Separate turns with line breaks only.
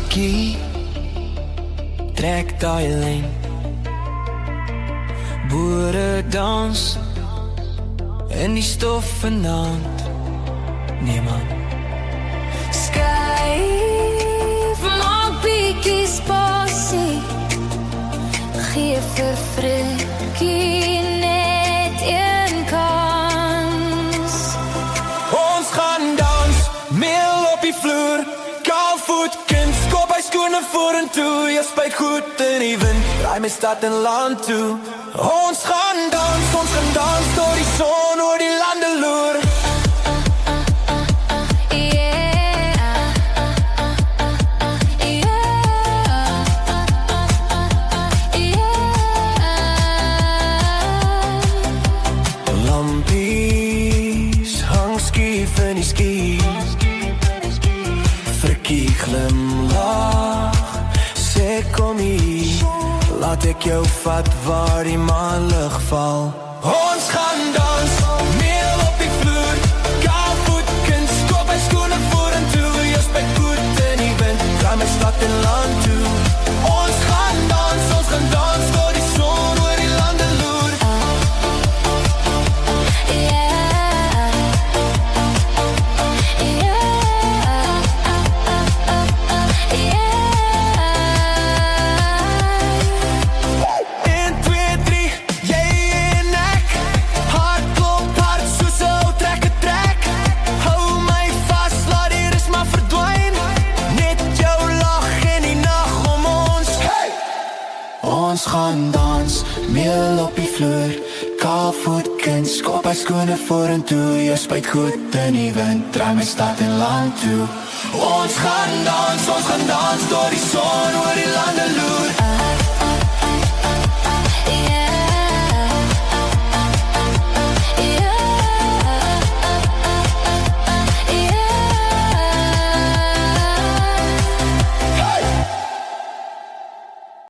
frikkie, trek daai lyn. Boere dans in die stof vanaand. Nee man.
Skryf, maak bietjie spasie. Geef vir frikkie net een kans.
Ons gaan dans, meel op die vloer. Kaalvoet kind, skop hy skoene vorentoe. Jy spuit goed in die wind, draai my stad en land toe. Ons gaan dans tot die son oor die lande loer. Lampies hang skief in die skies. Frikkie glimlach, sê kom hier. Laat ek jou vat waar die maanlig val. Ons gaan dans, meel op die vloer. Kaalvoet kind, skop hy skoene vorentoe. Jy spuit goed in die wind, draai my stad en land toe. Ons gaan dans tot die son oor die lande loer. Ons gaan dans, meel op die vloer. Kaalvoet kind, skop hy skoene vorentoe. Jy spuit goed in die wind, draai my stad en land toe. Ons gaan dans tot die son oor die